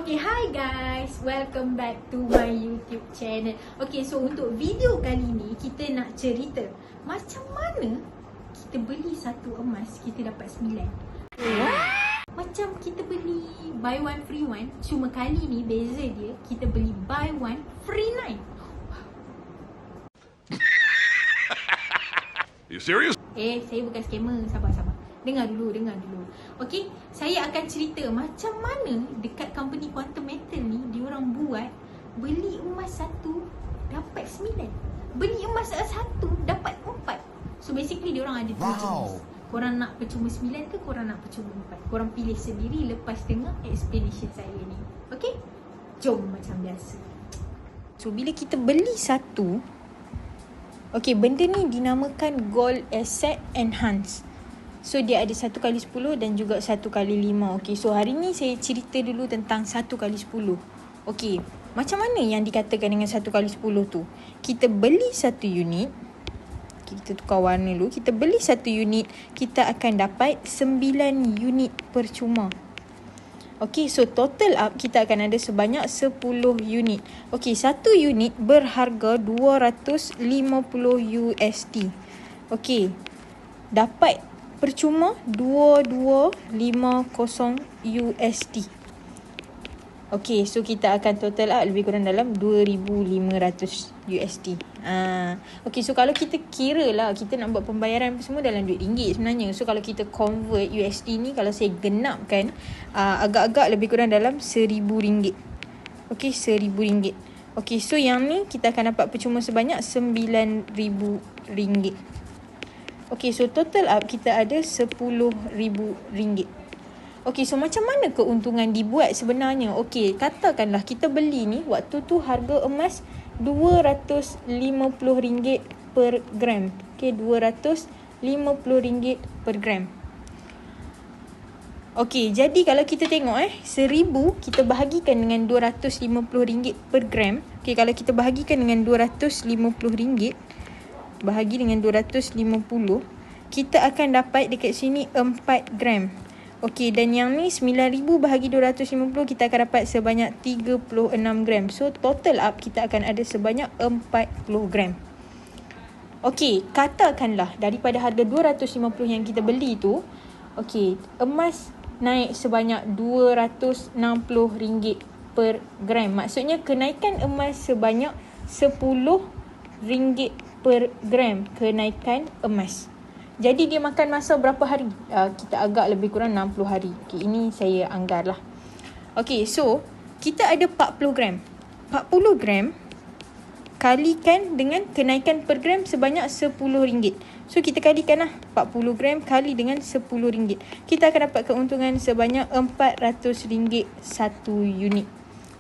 Okay, hi guys, welcome back to my YouTube channel. Okay, so untuk video kali ni kita nak cerita macam mana kita beli satu emas kita dapat 9. Macam kita beli buy one free one, cuma kali ni beza dia kita beli buy one free 9. You serious? Saya bukan scammer, sabar. Dengar dulu. Okey, saya akan cerita macam mana dekat company Quantum Metal ni diorang buat beli emas satu dapat 9. Beli emas satu dapat 4. So basically diorang ada dua jenis. Korang nak percuma 9 ke korang nak percuma 4? Korang pilih sendiri lepas dengar explanation saya ni. Okey? Jom macam biasa. So bila kita beli satu, okey, benda ni dinamakan Gold Asset Enhance. So dia ada 1x10 dan juga 1x5. Okey, so hari ni saya cerita dulu tentang 1x10. Okey, macam mana yang dikatakan dengan 1x10 tu? Kita beli satu unit, kita tukar warna dulu. Kita beli satu unit, kita akan dapat 9 unit percuma. Okey, so total up kita akan ada sebanyak 10 unit. Okey, satu unit berharga $250 USD. Okey, dapat percuma 2250 USD. Okey, so kita akan total up lebih kurang dalam 2500 USD. Okey, so kalau kita kira lah, kita nak buat pembayaran semua dalam duit ringgit sebenarnya. So kalau kita convert USD ni, kalau saya genapkan, agak-agak lebih kurang dalam RM1000. Okey, RM1000. Okey, so yang ni kita akan dapat percuma sebanyak RM9000. Okey, so total up kita ada RM10,000. Okey, so macam mana keuntungan dibuat sebenarnya? Okey, katakanlah kita beli ni, waktu tu harga emas RM250 per gram. Okey, RM250 per gram. Okey, jadi kalau kita tengok 1000 kita bahagikan dengan RM250 per gram. Okey, kalau kita bahagikan dengan RM250 bahagi dengan 250, kita akan dapat dekat sini 4 gram. Okey, dan yang ni 9000 bahagi 250, kita akan dapat sebanyak 36 gram. So total up kita akan ada sebanyak 40 gram. Okey, katakanlah daripada harga 250 yang kita beli tu, okey, emas naik sebanyak RM260 per gram. Maksudnya kenaikan emas sebanyak RM10 per gram kenaikan emas. Jadi dia makan masa berapa hari? Kita agak lebih kurang 60 hari. Okay, ini saya anggar lah. Okay, so kita ada 40 gram. 40 gram kalikan dengan kenaikan per gram sebanyak RM10. So kita kalikan lah 40 gram kali dengan RM10. Kita akan dapat keuntungan sebanyak RM400 satu unit.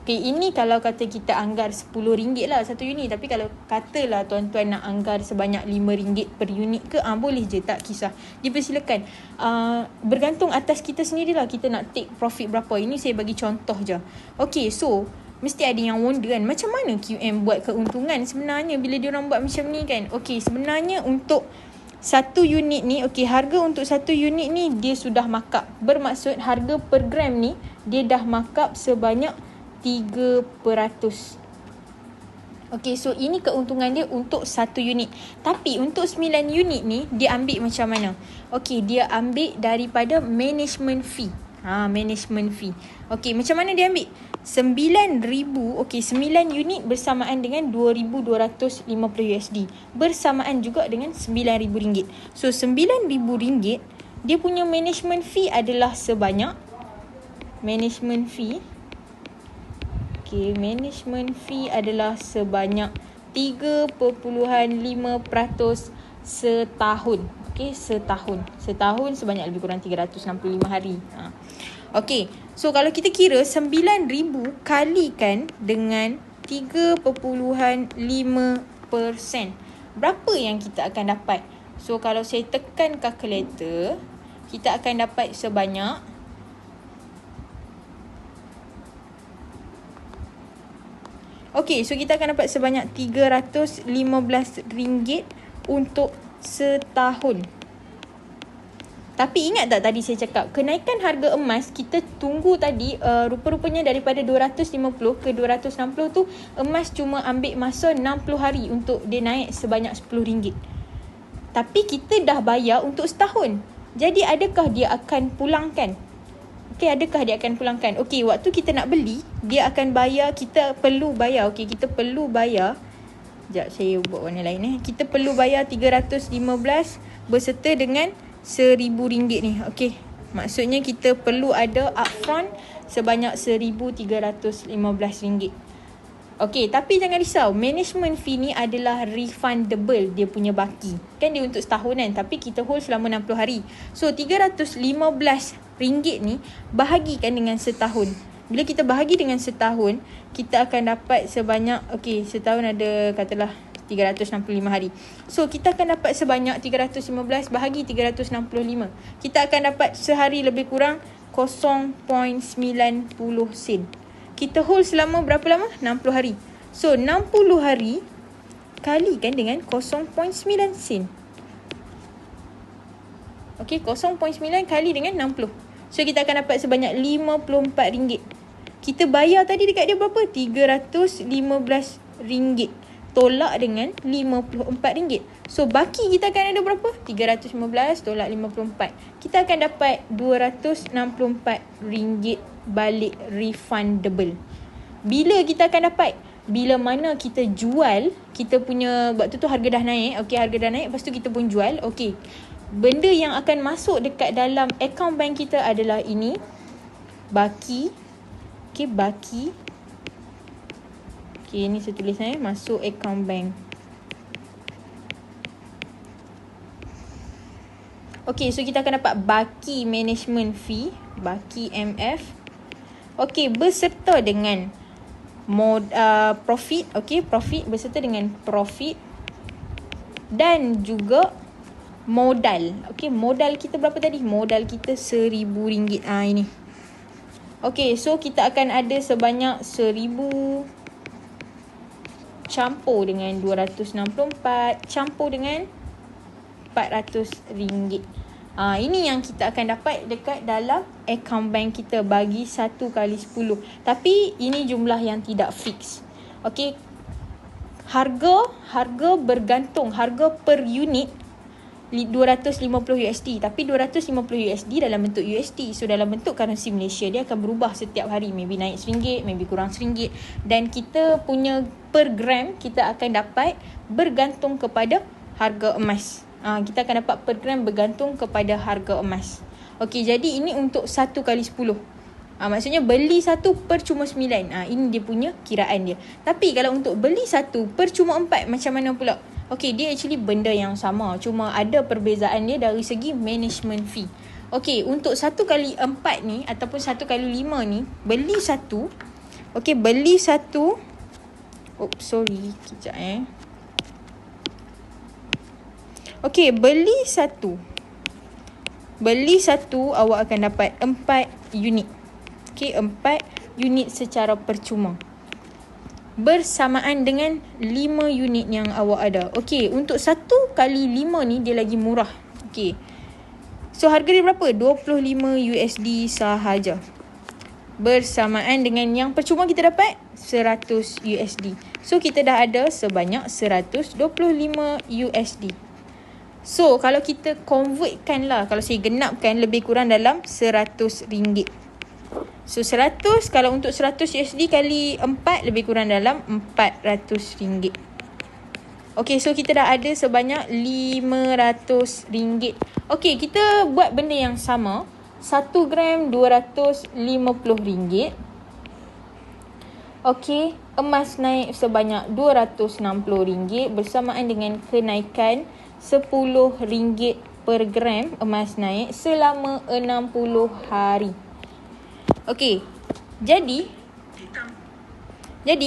Okay, ini kalau kata kita anggar RM10 lah satu unit. Tapi kalau katalah tuan-tuan nak anggar sebanyak RM5 per unit ke, boleh je, tak kisah. Dipersilakan. Bergantung atas kita sendirilah, kita nak take profit berapa. Ini saya bagi contoh je. Okay, so mesti ada yang wonder kan, macam mana QM buat keuntungan sebenarnya bila diorang buat macam ni kan. Okay, sebenarnya untuk satu unit ni, okay, harga untuk satu unit ni dia sudah markup. Bermaksud harga per gram ni dia dah markup sebanyak 3%. Okay, so ini keuntungan dia untuk satu unit. Tapi untuk 9 unit ni dia ambil macam mana? Okay, dia ambil daripada management fee. Management fee. Okay, macam mana dia ambil? 9,000, okay, 9 unit bersamaan dengan 2,250 USD. Bersamaan juga dengan RM9,000. So RM9,000 dia punya management fee adalah sebanyak management fee adalah sebanyak 3.5% setahun. Okey, setahun sebanyak lebih kurang 365 hari. Okey, so kalau kita kira 9,000 kalikan dengan 3.5%, berapa yang kita akan dapat? So kalau saya tekan kalkulator, kita akan dapat sebanyak so kita akan dapat sebanyak RM315 untuk setahun. Tapi ingat tak tadi saya cakap, kenaikan harga emas kita tunggu tadi, rupa-rupanya daripada 250 ke 260 tu, emas cuma ambil masa 60 hari untuk dia naik sebanyak RM10. Tapi kita dah bayar untuk setahun. Jadi adakah dia akan pulangkan? Okey, adakah dia akan pulangkan? Okey, waktu kita nak beli, dia akan bayar, kita perlu bayar. Okey, kita perlu bayar. Sekejap, saya buat warna lain. Kita perlu bayar 315 berserta dengan RM1,000 ni. Okey, maksudnya kita perlu ada upfront sebanyak RM1,315. Okey, tapi jangan risau, management fee ni adalah refundable, dia punya baki. Kan dia untuk setahun kan, tapi kita hold selama 60 hari. So RM315 ni bahagikan dengan setahun. Bila kita bahagi dengan setahun, kita akan dapat sebanyak, okey, setahun ada katalah 365 hari. So kita akan dapat sebanyak 315 bahagi 365. Kita akan dapat sehari lebih kurang 0.90 sen. Kita hold selama berapa lama? 60 hari. So 60 hari kalikan dengan 0.9 sen. Okey, 0.9 kali dengan 60. So kita akan dapat sebanyak RM54. Kita bayar tadi dekat dia berapa? RM315. Tolak dengan RM54. So baki kita akan ada berapa? 315 tolak 54. Kita akan dapat RM264 balik refundable. Bila kita akan dapat? Bila mana kita jual, kita punya waktu tu harga dah naik. Okey, harga dah naik, lepas tu kita pun jual. Okey, benda yang akan masuk dekat dalam account bank kita adalah ini, baki. Okey, baki. Okey, ni saya tulis masuk account bank. Okey, so kita akan dapat baki management fee, baki MF. Okey, berserta dengan profit. Okey, profit berserta dengan profit dan juga modal. Okey, modal kita berapa tadi? Modal kita RM1,000. Ini. Okey, so kita akan ada sebanyak 1,000 campur dengan 264 campur dengan RM400. Ini yang kita akan dapat dekat dalam account bank kita bagi 1 kali 10. Tapi ini jumlah yang tidak fix. Okey. Harga bergantung, harga per unit $250, tapi $250 dalam bentuk USD. So dalam bentuk currency Malaysia dia akan berubah setiap hari, maybe naik RM1, maybe kurang RM1. Dan kita punya per gram kita akan dapat bergantung kepada harga emas. Kita akan dapat per gram bergantung kepada harga emas. Okey, jadi ini untuk 1 kali 10. Maksudnya beli 1 per cuma 9. Ini dia punya kiraan dia. Tapi kalau untuk beli 1 per cuma 4, macam mana pula? Okey, dia actually benda yang sama, cuma ada perbezaan dia dari segi management fee. Okey, untuk 1 kali 4 ni ataupun 1 kali 5 ni, beli 1. Okey, beli 1. Sorry, kejap Okey, beli 1. Beli 1, awak akan dapat 4 unit. Okey, 4 unit secara percuma. Bersamaan dengan 5 unit yang awak ada. Okey, untuk 1 kali 5 ni dia lagi murah. Okey. So harga dia berapa? $25 sahaja. Bersamaan dengan yang percuma kita dapat $100. So kita dah ada sebanyak $125. So kalau kita convertkan lah, kalau saya genapkan lebih kurang dalam RM100. So 100, kalau untuk $100 kali 4 lebih kurang dalam RM400. Okay, so kita dah ada sebanyak RM500. Okay, kita buat benda yang sama. 1 gram RM250. Okay, emas naik sebanyak RM260 bersamaan dengan kenaikan RM10 per gram emas naik selama 60 hari. Okey. Jadi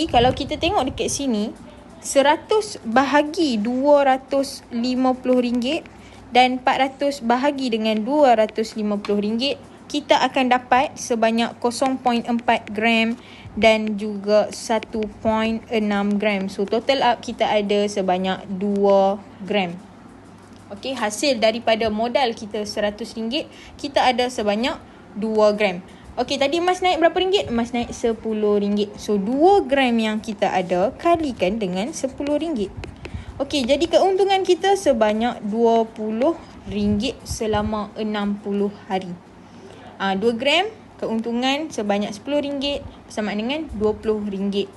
kalau kita tengok dekat sini, 100 bahagi RM250 dan 400 bahagi dengan RM250, kita akan dapat sebanyak 0.4 gram dan juga 1.6 gram. So total up kita ada sebanyak 2 gram. Okey, hasil daripada modal kita RM100, kita ada sebanyak 2 gram. Okey, tadi emas naik berapa ringgit? Emas naik RM10. So 2 gram yang kita ada kalikan dengan RM10. Okey, jadi keuntungan kita sebanyak RM20 selama 60 hari. 2 gram keuntungan sebanyak RM10 bersama dengan RM20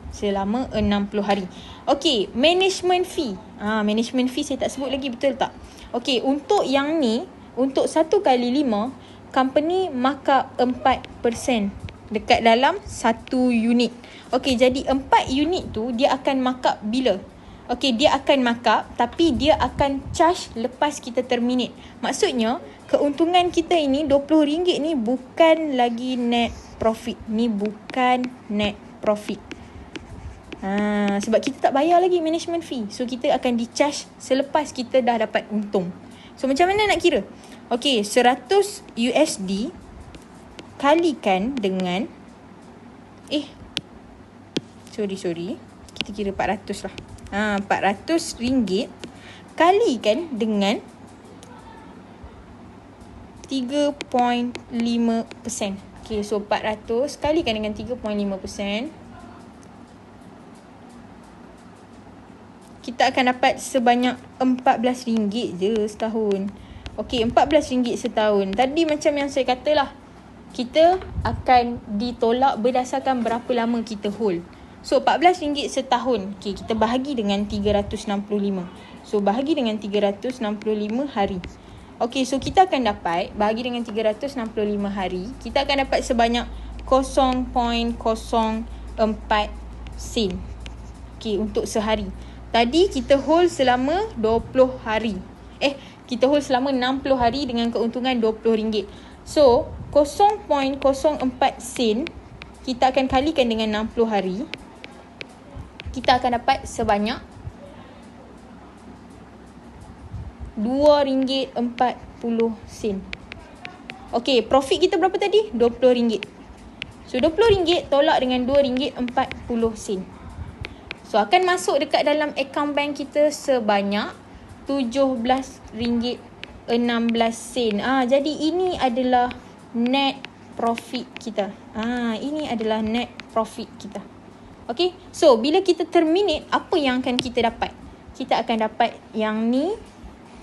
selama 60 hari. Okey, management fee. Management fee saya tak sebut lagi, betul tak? Okey, untuk yang ni, untuk 1 kali 5, company markup 4% dekat dalam 1 unit. Okey, jadi 4 unit tu dia akan markup bila? Okey, dia akan markup tapi dia akan charge lepas kita terminate. Maksudnya, keuntungan kita ini RM20 ni bukan lagi net profit. Ni bukan net profit. Sebab kita tak bayar lagi management fee. So, kita akan di-charge selepas kita dah dapat untung. So, macam mana nak kira? Okey, $100 kalikan dengan sorry. Kita kira 400 lah. RM400 kalikan dengan 3.5%. Okay, so 400 kalikan dengan 3.5%. Kita akan dapat sebanyak RM14 je setahun. Okay, RM14 setahun. Tadi macam yang saya katalah, kita akan ditolak berdasarkan berapa lama kita hold. So, RM14 setahun. Okay, kita bahagi dengan 365. So, bahagi dengan 365 hari. Okay, so kita akan dapat, bahagi dengan 365 hari, kita akan dapat sebanyak 0.04 sen. Okay, untuk sehari. Tadi kita hold selama 20 hari. Kita hold selama 60 hari dengan keuntungan RM20. So, 0.04 sen kita akan kalikan dengan 60 hari. Kita akan dapat sebanyak RM2.40. Okey, profit kita berapa tadi? RM20. So, RM20 tolak dengan RM2.40. So, akan masuk dekat dalam account bank kita sebanyak RM17.16. Jadi ini adalah net profit kita. Ini adalah net profit kita. Okay, so bila kita terminate, apa yang akan kita dapat? Kita akan dapat yang ni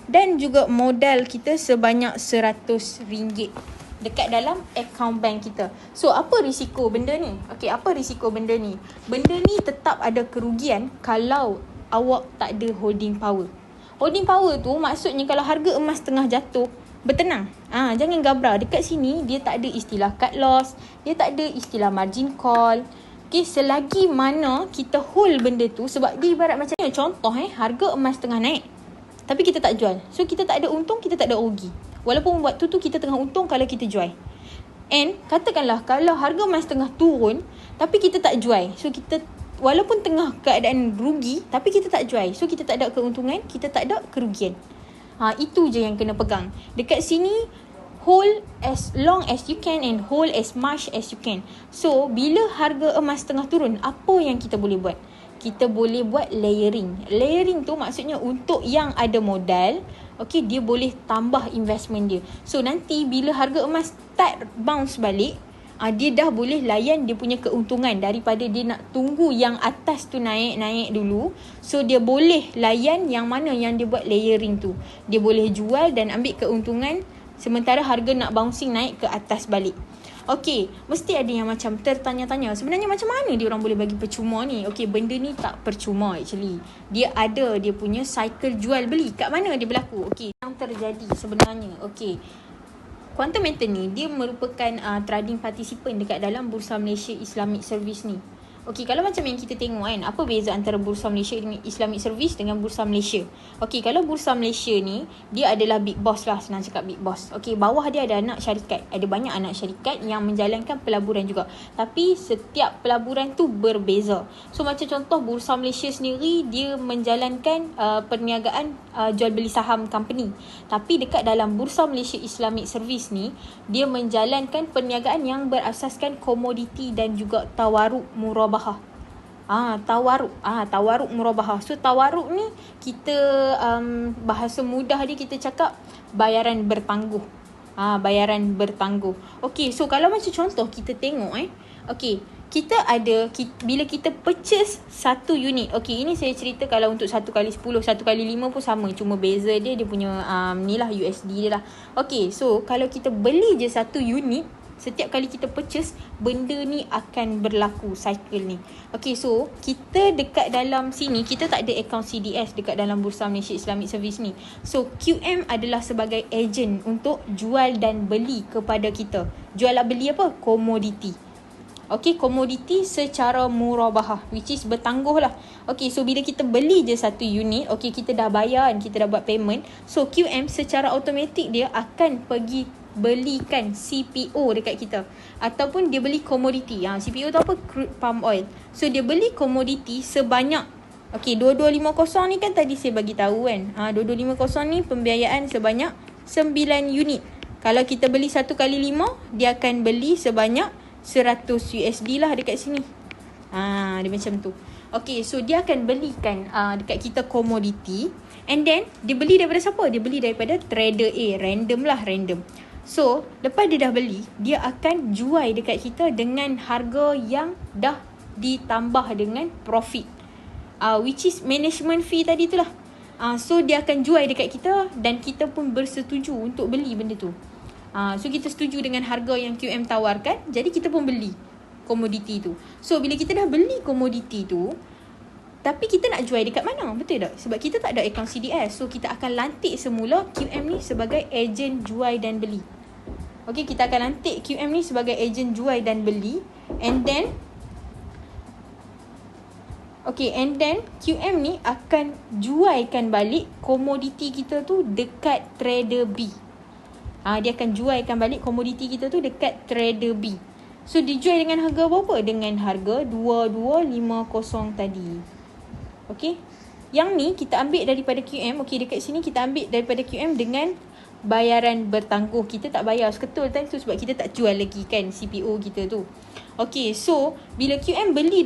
dan juga modal kita sebanyak RM100 dekat dalam account bank kita. So, apa risiko benda ni? Okay, apa risiko benda ni? Benda ni tetap ada kerugian kalau awak tak ada holding power. Holding power tu maksudnya kalau harga emas tengah jatuh, bertenang. Jangan gabra. Dekat sini dia tak ada istilah cut loss, dia tak ada istilah margin call. Okay, selagi mana kita hold benda tu, sebab dia ibarat macam ni. Contoh harga emas tengah naik tapi kita tak jual. So, kita tak ada untung, kita tak ada rugi. Walaupun waktu tu kita tengah untung kalau kita jual. And katakanlah kalau harga emas tengah turun tapi kita tak jual. So, kita walaupun tengah keadaan rugi tapi kita tak jual. So, kita tak ada keuntungan, kita tak ada kerugian. Itu je yang kena pegang. Dekat sini, hold as long as you can and hold as much as you can. So, bila harga emas tengah turun, apa yang kita boleh buat? Kita boleh buat layering. Layering tu maksudnya untuk yang ada modal, okay, dia boleh tambah investment dia. So, nanti bila harga emas start bounce balik, dia dah boleh layan dia punya keuntungan daripada dia nak tunggu yang atas tu naik dulu. So, dia boleh layan yang mana yang dia buat layering tu. Dia boleh jual dan ambil keuntungan sementara harga nak bouncing naik ke atas balik. Okey, mesti ada yang macam tertanya-tanya, sebenarnya macam mana dia orang boleh bagi percuma ni? Okey, benda ni tak percuma actually. Dia ada dia punya cycle jual beli. Kat mana dia berlaku? Okey, yang terjadi sebenarnya. Okey, Quantum Metal ni dia merupakan trading participant dekat dalam Bursa Malaysia Islamic Service ni. Okey, kalau macam yang kita tengok kan, apa beza antara Bursa Malaysia dengan Islamic Service dengan Bursa Malaysia? Okey, kalau Bursa Malaysia ni, dia adalah big boss lah, senang cakap big boss. Okey, bawah dia ada anak syarikat. Ada banyak anak syarikat yang menjalankan pelaburan juga. Tapi setiap pelaburan tu berbeza. So, macam contoh Bursa Malaysia sendiri, dia menjalankan perniagaan jual beli saham company. Tapi dekat dalam Bursa Malaysia Islamic Service ni, dia menjalankan perniagaan yang berasaskan komoditi dan juga tawaruk murabahah. Tawaruk. Tawaruk murabahah. So tawaruk ni kita bahasa mudah dia kita cakap bayaran bertangguh. Bayaran bertangguh. Okey, so kalau macam contoh kita tengok okey, bila kita purchase satu unit. Okey, ini saya cerita kalau untuk 1 kali 10, 1 kali 5 pun sama, cuma beza dia punya ni lah USD dia lah. Okey, so kalau kita beli je satu unit, setiap kali kita purchase, benda ni akan berlaku cycle ni. Okay, so kita dekat dalam sini, kita tak ada account CDS dekat dalam Bursa Malaysia Islamic Service ni. So QM adalah sebagai agent untuk jual dan beli kepada kita. Jual beli apa? Komoditi. Okay, komoditi secara murabahah, which is bertangguh lah. Okay, so bila kita beli je satu unit, okay, kita dah bayar, kita dah buat payment. So QM secara automatik dia akan pergi belikan CPO dekat kita, ataupun dia beli komoditi. CPO tu apa? Crude palm oil. So dia beli komoditi sebanyak, okey, 2250 ni kan tadi saya bagi tahu kan. 2250 ni pembiayaan sebanyak 9 unit. Kalau kita beli 1 kali 5, dia akan beli sebanyak 100 USD lah dekat sini. Dia macam tu. Okay, so dia akan belikan dekat kita komoditi, and then dia beli daripada siapa? Dia beli daripada trader A. Random. So lepas dia dah beli, dia akan jual dekat kita dengan harga yang dah ditambah dengan profit, which is management fee tadi tu lah. So dia akan jual dekat kita, dan kita pun bersetuju untuk beli benda tu. So kita setuju dengan harga yang QM tawarkan, jadi kita pun beli komoditi tu. So bila kita dah beli komoditi tu, tapi kita nak jual dekat mana? Betul tak? Sebab kita tak ada akaun CDS. So kita akan lantik semula QM ni sebagai ejen jual dan beli. Okay, kita akan lantik QM ni sebagai ejen jual dan beli. And then QM ni akan jualkan balik komoditi kita tu dekat trader B. Dia akan jualkan balik komoditi kita tu dekat trader B. So dijual dengan harga berapa? Dengan harga 2250 tadi. Okay, yang ni kita ambil daripada QM. Okay, dekat sini kita ambil daripada QM dengan bayaran bertangguh. Kita tak bayar seketul time tu sebab kita tak jual lagi kan CPO kita tu. Okay, so bila QM beli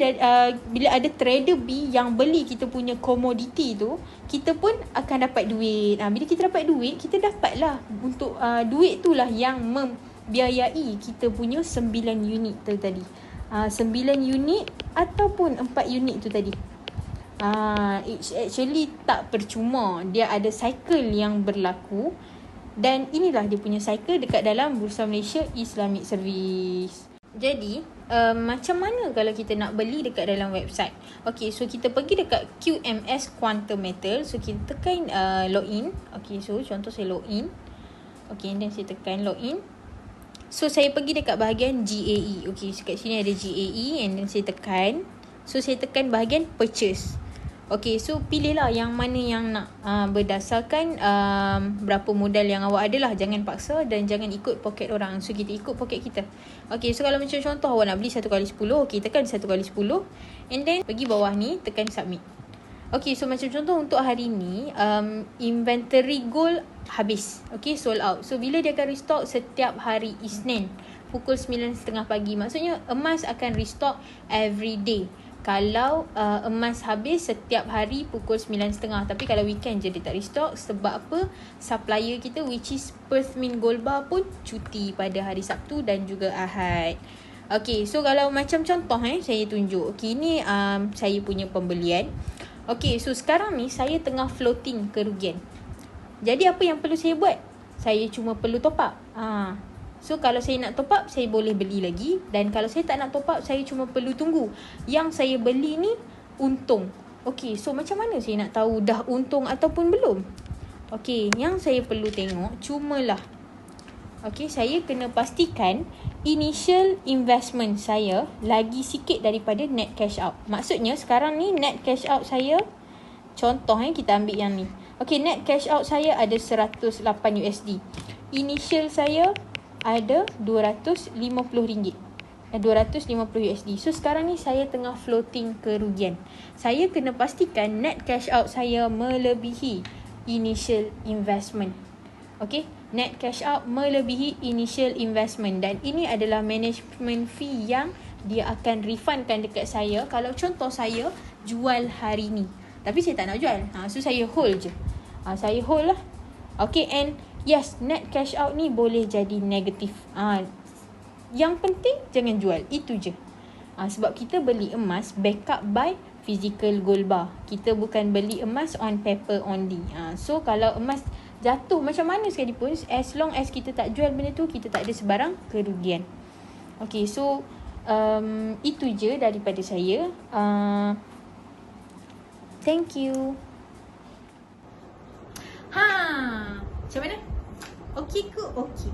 bila ada trader B yang beli kita punya komoditi tu, kita pun akan dapat duit. Bila kita dapat duit, kita dapatlah untuk duit tu lah yang membiayai kita punya 9 unit tu tadi. 9 unit ataupun 4 unit tu tadi. Actually tak percuma, dia ada cycle yang berlaku, dan inilah dia punya cycle dekat dalam Bursa Malaysia Islamic Service. Jadi macam mana kalau kita nak beli dekat dalam website? Okay, so kita pergi dekat QMS Quantum Metal. So kita tekan login. Okay, so contoh saya login. Okay, dan saya tekan login. So saya pergi dekat bahagian GAE. Okay, so kat sini ada GAE, and then saya tekan. So saya tekan bahagian purchase. Okay, so pilihlah yang mana yang nak, berdasarkan berapa modal yang awak ada lah. Jangan paksa dan jangan ikut poket orang. So kita ikut poket kita. Okay, so kalau macam contoh awak nak beli 1 kali 10, okay, tekan 1 kali 10, and then pergi bawah ni tekan submit. Okay, so macam contoh untuk hari ni inventory gold habis. Okay, sold out. So bila dia akan restock? Setiap hari Isnin pukul 9.30 pagi. Maksudnya emas akan restock every day. Kalau emas habis setiap hari pukul 9.30. Tapi kalau weekend je dia tak restock. Sebab apa? Supplier kita, which is Perth Mint Gold Bar, pun cuti pada hari Sabtu dan juga Ahad. Okay, so kalau macam contoh saya tunjuk. Okay, ni saya punya pembelian. Okay, so sekarang ni saya tengah floating kerugian. Jadi apa yang perlu saya buat? Saya cuma perlu top up. So kalau saya nak top up, saya boleh beli lagi. Dan kalau saya tak nak top up, saya cuma perlu tunggu yang saya beli ni untung. Okay, so macam mana saya nak tahu dah untung ataupun belum? Okay, yang saya perlu tengok cumalah, okay, saya kena pastikan initial investment saya lagi sikit daripada net cash out. Maksudnya sekarang ni net cash out saya, contoh kita ambil yang ni. Okay, net cash out saya ada 108 USD. Initial saya ada RM250. 250 USD. So sekarang ni saya tengah floating kerugian. Saya kena pastikan net cash out saya melebihi initial investment. Okay, net cash out melebihi initial investment, dan ini adalah management fee yang dia akan refundkan dekat saya. Kalau contoh saya jual hari ni, tapi saya tak nak jual, so saya hold je. Saya hold lah. Okay, and yes, net cash out ni boleh jadi negatif. Yang penting jangan jual, itu je. Sebab kita beli emas backup by physical gold bar. Kita bukan beli emas on paper only. So kalau emas jatuh macam mana sekalipun, as long as kita tak jual benda tu, kita tak ada sebarang kerugian. Okay, so itu je daripada saya. Thank you. Macam mana? Okey ke? Okey.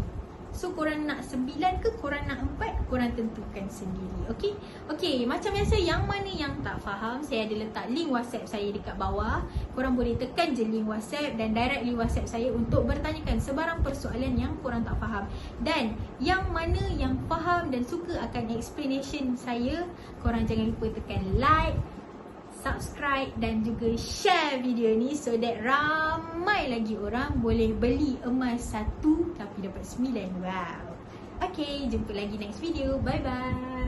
So korang nak 9 ke korang nak 4? Korang tentukan sendiri. Okey? Okey, macam biasa yang mana yang tak faham, saya ada letak link WhatsApp saya dekat bawah. Korang boleh tekan je link WhatsApp dan directly WhatsApp saya untuk bertanyakan sebarang persoalan yang korang tak faham. Dan yang mana yang faham dan suka akan explanation saya, korang jangan lupa tekan like, subscribe dan juga share video ni so that ramai lagi orang boleh beli emas 1 tapi dapat 9. Wow. Okay, jumpa lagi next video. Bye bye.